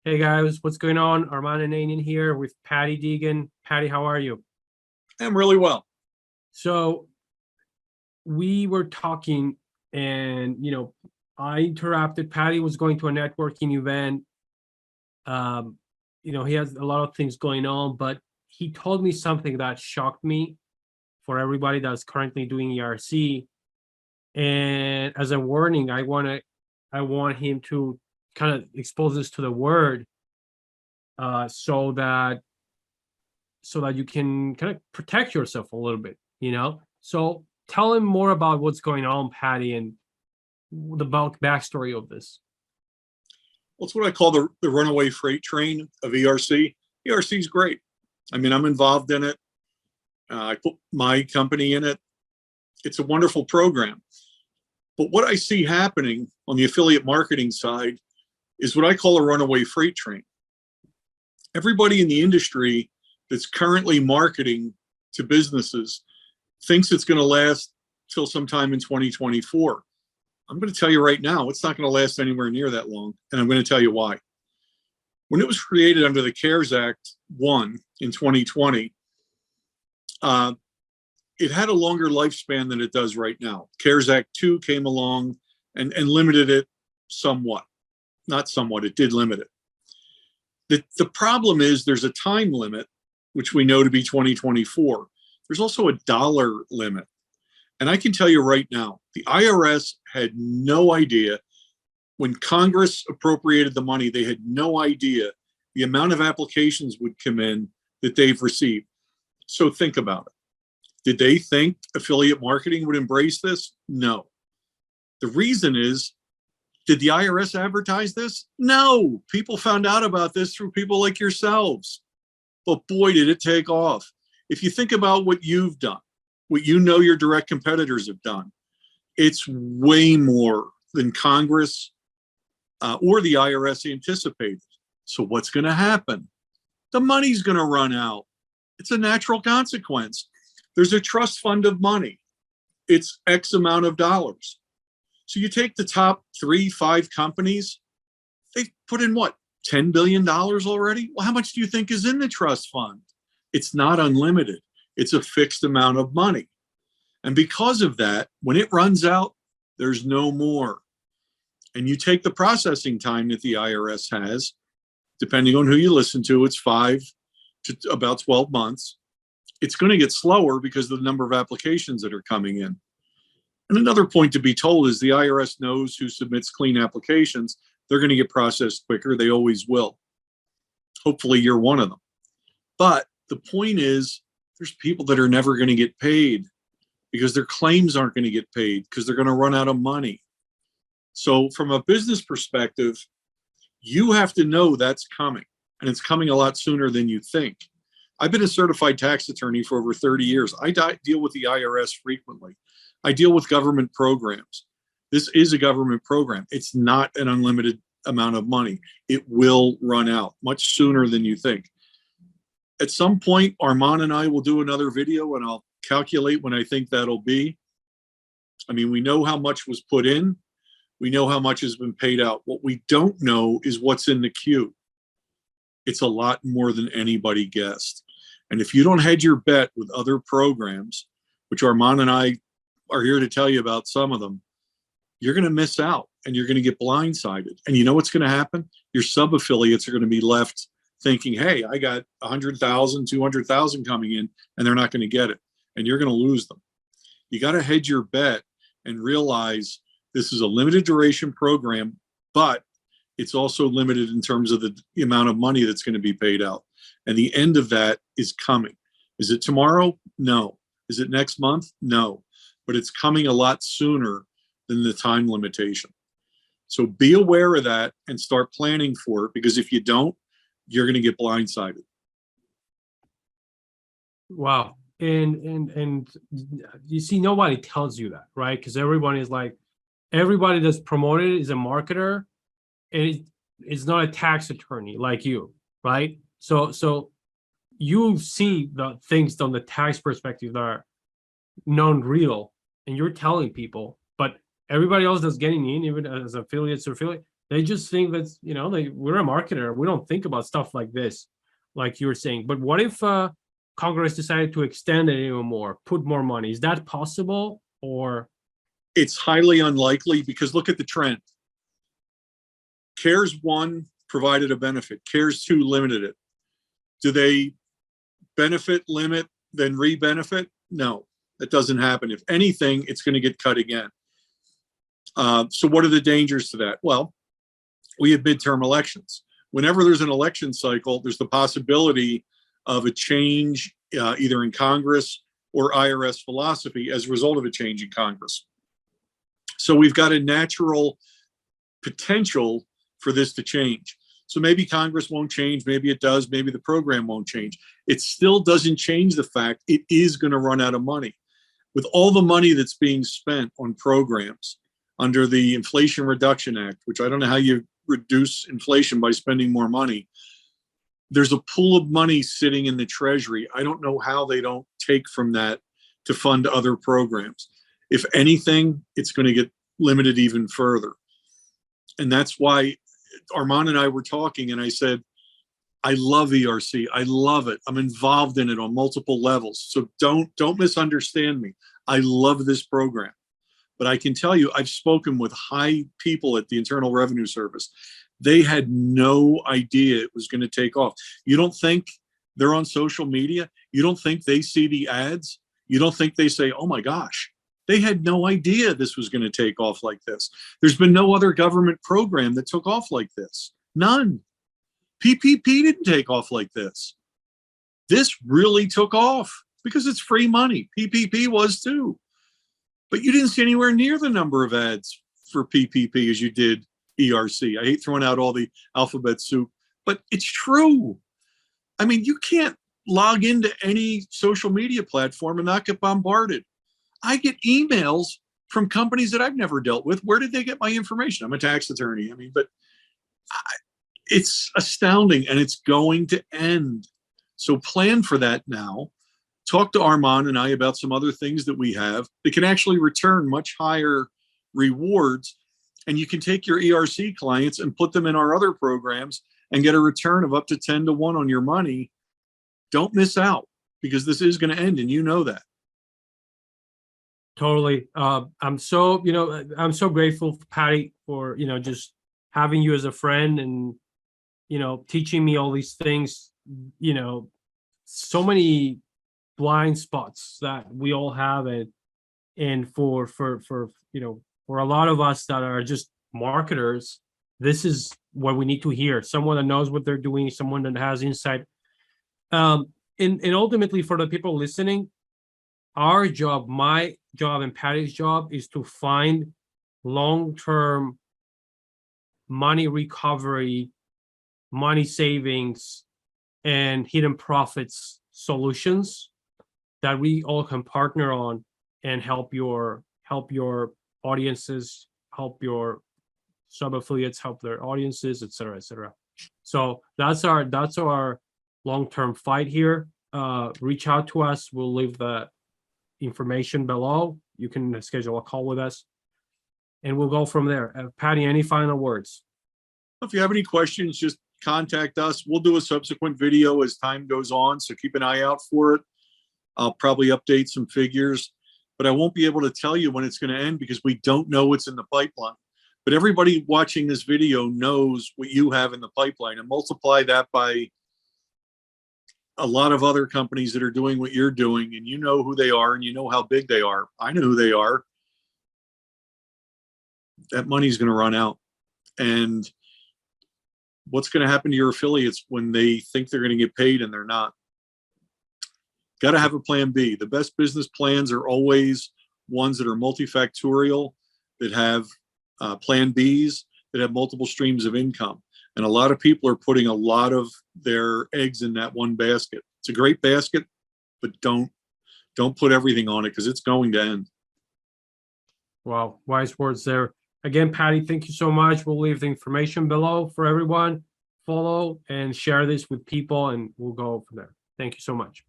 Hey guys, what's going on? Armand and Aiden here with Patty Deegan. Patty, how are you? I'm really well. So we were talking and I interrupted. Patty was going to a networking event. Um, he has a lot of things going on, but he told me something that shocked me for everybody that's currently doing ERC. And as a warning, I want him to kind of expose this to the word so that you can kind of protect yourself a little bit. So tell him more about what's going on, Patty, and the backstory of this. Well, it's what I call the runaway freight train of ERC. ERC is great. I mean, I'm involved in it. I put my company in it. It's a wonderful program. But what I see happening on the affiliate marketing side is what I call a runaway freight train. Everybody in the industry that's currently marketing to businesses thinks it's going to last till sometime in 2024. I'm going to tell you right now, it's not going to last anywhere near that long. And I'm going to tell you why. When it was created under the CARES Act 1 in 2020, it had a longer lifespan than it does right now. CARES Act 2 came along and limited it somewhat. Not somewhat, it did limit it. The problem is there's a time limit, which we know to be 2024. There's also a dollar limit. And I can tell you right now, the IRS had no idea when Congress appropriated the money, they had no idea the amount of applications would come in that they've received. So think about it. Did they think affiliate marketing would embrace this? No. The reason is, did the IRS advertise this? No. People found out about this through people like yourselves. But boy, did it take off. If you think about what you've done, what you know your direct competitors have done, it's way more than Congress or the IRS anticipated. So what's going to happen? The money's going to run out. It's a natural consequence. There's a trust fund of money. It's X amount of dollars. So you take the top 3-5 companies, they've put in what, $10 billion already? Well, how much do you think is in the trust fund? It's not unlimited. It's a fixed amount of money. And because of that, when it runs out, there's no more. And you take the processing time that the IRS has, depending on who you listen to, it's 5 to about 12 months. It's going to get slower because of the number of applications that are coming in. And another point to be told is the IRS knows who submits clean applications. They're going to get processed quicker. They always will. Hopefully you're one of them. But the point is, there's people that are never going to get paid because their claims aren't going to get paid because they're going to run out of money. So from a business perspective, you have to know that's coming, and it's coming a lot sooner than you think. I've been a certified tax attorney for over 30 years. I deal with the IRS frequently. I deal with government programs. This is a government program. It's not an unlimited amount of money. It will run out much sooner than you think. At some point, Armand and I will do another video and I'll calculate when I think that'll be. I mean, we know how much was put in. We know how much has been paid out. What we don't know is what's in the queue. It's a lot more than anybody guessed. And if you don't hedge your bet with other programs, which Armand and I are here to tell you about some of them, you're going to miss out and you're going to get blindsided. And you know what's going to happen? Your sub-affiliates are going to be left thinking, hey, I got 100,000, 200,000 coming in, and they're not going to get it. And you're going to lose them. You got to hedge your bet and realize this is a limited duration program, but it's also limited in terms of the amount of money that's going to be paid out. And the end of that is coming. Is it tomorrow? No. Is it next month? No. But it's coming a lot sooner than the time limitation. So be aware of that and start planning for it, because if you don't, you're going to get blindsided. Wow. And you see, nobody tells you that, right? Because everybody is like, everybody that's promoted is a marketer, and it's not a tax attorney like you, right? So you see the things from the tax perspective that are non-real, and you're telling people, but everybody else that's getting in, even as affiliates or affiliate, They just think that's, we're a marketer. We don't think about stuff like this, like you were saying. But what if Congress decided to extend it even more, put more money? Is that possible? Or It's highly unlikely because look at the trend. CARES 1 provided a benefit. CARES 2 limited it. Do they benefit, limit, then re-benefit? No, that doesn't happen. If anything, it's going to get cut again. So what are the dangers to that? Well, we have midterm elections. Whenever there's an election cycle, there's the possibility of a change either in Congress or IRS philosophy as a result of a change in Congress. So we've got a natural potential for this to change. So maybe Congress won't change, maybe it does, maybe the program won't change. It still doesn't change the fact it is going to run out of money. With all the money that's being spent on programs under the Inflation Reduction Act, which I don't know how you reduce inflation by spending more money, there's a pool of money sitting in the Treasury. I don't know how they don't take from that to fund other programs. If anything, it's going to get limited even further. And that's why Armand and I were talking, and I said, I love ERC. I love it. I'm involved in it on multiple levels. So don't misunderstand me. I love this program. But I can tell you, I've spoken with high people at the Internal Revenue Service. They had no idea it was going to take off. You don't think they're on social media? You don't think they see the ads? You don't think they say, oh my gosh, they had no idea this was going to take off like this. There's been no other government program that took off like this. None. PPP didn't take off like this. This really took off because it's free money. PPP was too. But you didn't see anywhere near the number of ads for PPP as you did ERC. I hate throwing out all the alphabet soup, but it's true. I mean, you can't log into any social media platform and not get bombarded. I get emails from companies that I've never dealt with. Where did they get my information? I'm a tax attorney. I mean, but it's astounding, and it's going to end. So plan for that now. Talk to Armand and I about some other things that we have that can actually return much higher rewards. And you can take your ERC clients and put them in our other programs and get a return of up to 10 to 1 on your money. Don't miss out, because this is going to end, and you know that. totally. I'm so, I'm so grateful, Patty, for, just having you as a friend and, teaching me all these things, so many blind spots that we all have. And for a lot of us that are just marketers, this is what we need to hear. Someone that knows what they're doing, someone that has insight. And ultimately, for the people listening, our job, my job and Patty's job, is to find long-term money recovery, money savings, and hidden profits solutions that we all can partner on and help your audiences, help your sub-affiliates, help their audiences, et cetera, et cetera. So that's our long-term fight here. Reach out to us. We'll leave the information below. You can schedule a call with us, and we'll go from there. Patty, any final words? If you have any questions, just contact us. We'll do a subsequent video as time goes on, so keep an eye out for it. I'll probably update some figures, but I won't be able to tell you when it's going to end because we don't know what's in the pipeline. But everybody watching this video knows what you have in the pipeline, and multiply that by a lot of other companies that are doing what you're doing, and you know who they are and you know how big they are. I know who they are. That money's going to run out. And what's going to happen to your affiliates when they think they're going to get paid and they're not? Got to have a plan B. The best business plans are always ones that are multifactorial, that have plan Bs, that have multiple streams of income. And a lot of people are putting a lot of their eggs in that one basket. It's a great basket, but don't put everything on it, because it's going to end. Wow, wise words there. Again, Patty, thank you so much. We'll leave the information below for everyone. Follow and share this with people, and we'll go from there. Thank you so much.